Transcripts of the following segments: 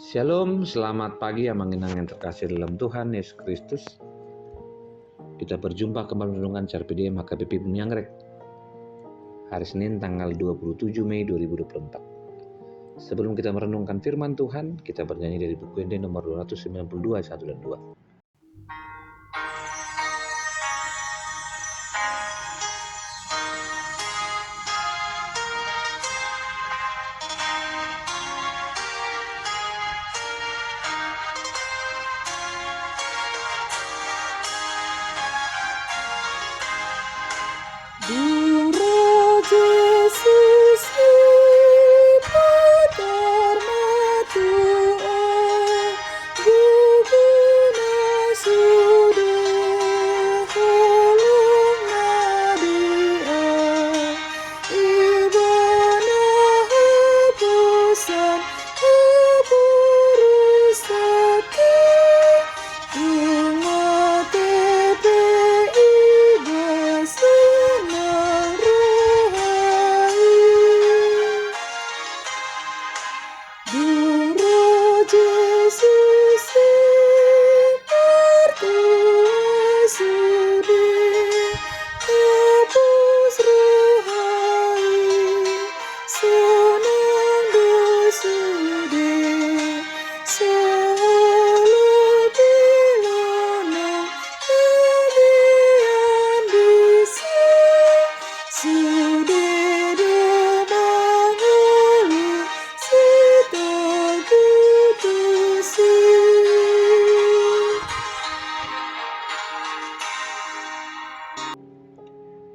Shalom, selamat pagi yang terkasih dalam Tuhan Yesus Kristus. Kita berjumpa kembali renungan CRPDM HKBP Bumi Anggrek. Hari Senin tanggal 27 Mei 2024. Sebelum kita merenungkan firman Tuhan, kita bernyanyi dari buku Ende nomor 292 1 dan 2.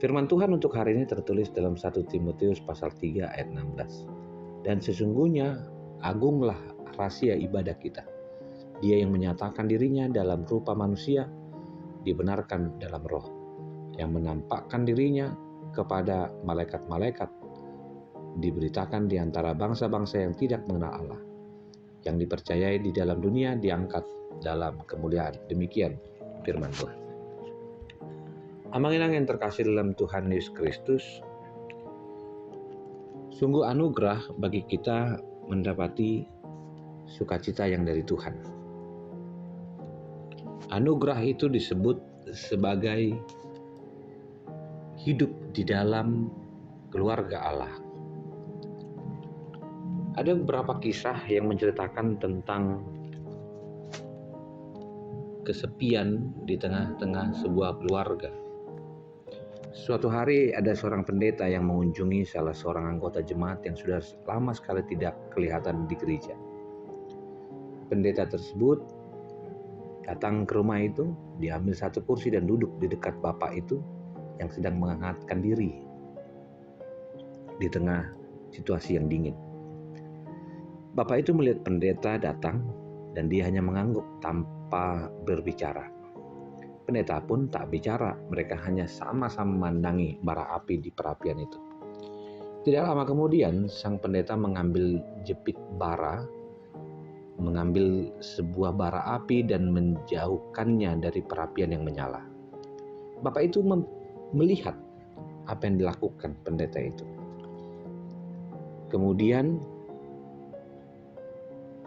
Firman Tuhan untuk hari ini tertulis dalam 1 Timotius pasal 3 ayat 16. Dan sesungguhnya agunglah rahasia ibadah kita. Dia yang menyatakan dirinya dalam rupa manusia, dibenarkan dalam roh, yang menampakkan dirinya kepada malaikat-malaikat, diberitakan di antara bangsa-bangsa yang tidak mengenal Allah, yang dipercayai di dalam dunia diangkat dalam kemuliaan. Demikian firman Tuhan. Amang-inang yang terkasih dalam Tuhan Yesus Kristus, sungguh anugerah bagi kita mendapati sukacita yang dari Tuhan. Anugerah itu disebut sebagai hidup di dalam keluarga Allah. Ada beberapa kisah yang menceritakan tentang kesepian di tengah-tengah sebuah keluarga. Suatu hari ada seorang pendeta yang mengunjungi salah seorang anggota jemaat yang sudah lama sekali tidak kelihatan di gereja. Pendeta tersebut datang ke rumah itu, diambil satu kursi dan duduk di dekat bapak itu yang sedang menghangatkan diri di tengah situasi yang dingin. Bapak itu melihat pendeta datang dan dia hanya mengangguk tanpa berbicara. Pendeta pun tak bicara, mereka hanya sama-sama memandangi bara api di perapian itu. Tidak lama kemudian, sang pendeta mengambil jepit bara, mengambil sebuah bara api dan menjauhkannya dari perapian yang menyala. Bapak itu melihat apa yang dilakukan pendeta itu. Kemudian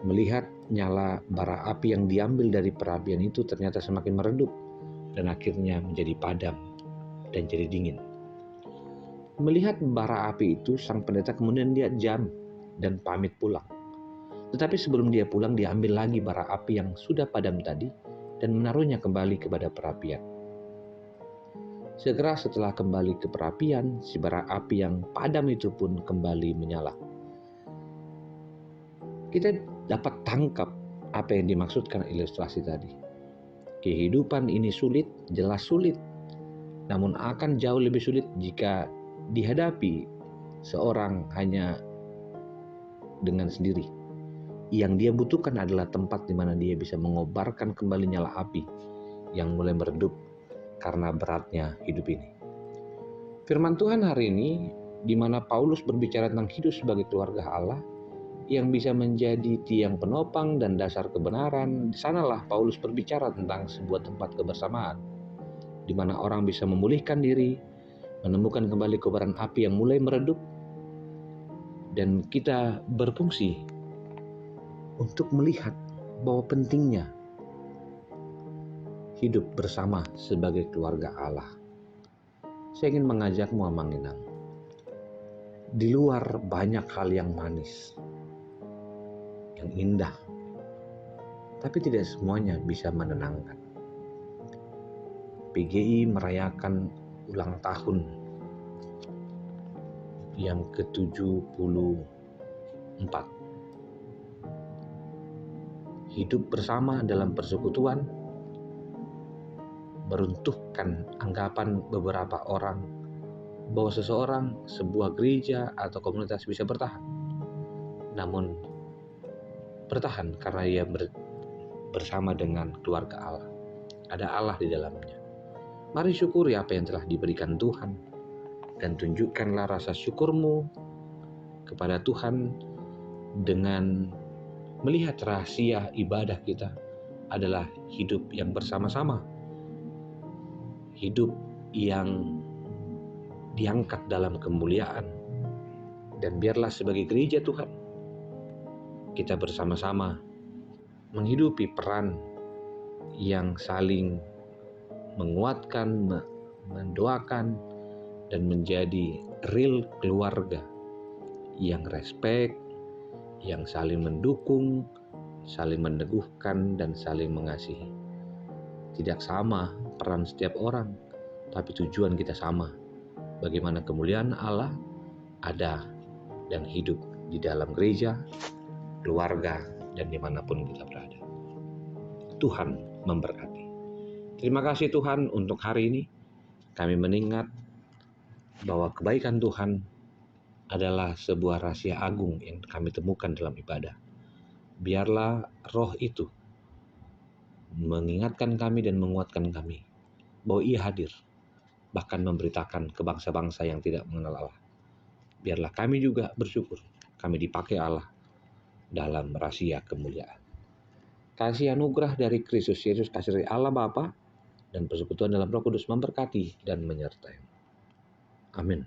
melihat nyala bara api yang diambil dari perapian itu ternyata semakin meredup dan akhirnya menjadi padam dan jadi dingin. Melihat bara api itu, sang pendeta kemudian lihat jam dan pamit pulang. Tetapi sebelum dia pulang, dia ambil lagi bara api yang sudah padam tadi dan menaruhnya kembali kepada perapian. Segera setelah kembali ke perapian, si bara api yang padam itu pun kembali menyala. Kita dapat tangkap apa yang dimaksudkan ilustrasi tadi. Kehidupan ini sulit, jelas sulit, namun akan jauh lebih sulit jika dihadapi seorang hanya dengan sendiri. Yang dia butuhkan adalah tempat di mana dia bisa mengobarkan kembali nyala api yang mulai meredup karena beratnya hidup ini. Firman Tuhan hari ini, di mana Paulus berbicara tentang hidup sebagai keluarga Allah, yang bisa menjadi tiang penopang dan dasar kebenaran. Di sanalah Paulus berbicara tentang sebuah tempat kebersamaan, di mana orang bisa memulihkan diri, menemukan kembali kobaran api yang mulai meredup, dan kita berfungsi untuk melihat bahwa pentingnya hidup bersama sebagai keluarga Allah. Saya ingin mengajakmu Amang Inang. Di luar banyak hal yang manis, yang indah, tapi tidak semuanya bisa menenangkan. PGI merayakan ulang tahun yang ke-74. Hidup bersama dalam persekutuan meruntuhkan anggapan beberapa orang bahwa seseorang, sebuah gereja atau komunitas bisa bertahan. Namun bertahan karena ia bersama dengan keluarga Allah. Ada Allah di dalamnya. Mari syukuri apa yang telah diberikan Tuhan dan tunjukkanlah rasa syukurmu kepada Tuhan dengan melihat rahasia ibadah kita adalah hidup yang bersama-sama, hidup yang diangkat dalam kemuliaan. Dan biarlah sebagai gereja Tuhan, kita bersama-sama menghidupi peran yang saling menguatkan, mendoakan, dan menjadi real keluarga yang respect, yang saling mendukung, saling meneguhkan, dan saling mengasihi. Tidak sama peran setiap orang, tapi tujuan kita sama. Bagaimana kemuliaan Allah ada dan hidup di dalam gereja, keluarga, dan dimanapun kita berada. Tuhan memberkati. Terima kasih Tuhan untuk hari ini. Kami mengingat bahwa kebaikan Tuhan adalah sebuah rahasia agung yang kami temukan dalam ibadah. Biarlah roh itu mengingatkan kami dan menguatkan kami bahwa Ia hadir, bahkan memberitakan ke bangsa-bangsa yang tidak mengenal Allah. Biarlah kami juga bersyukur kami dipakai Allah dalam rahasia kemuliaan. Kasih anugerah dari Kristus Yesus, kasih dari Allah Bapa, dan persekutuan dalam Roh Kudus memberkati dan menyertai. Amin.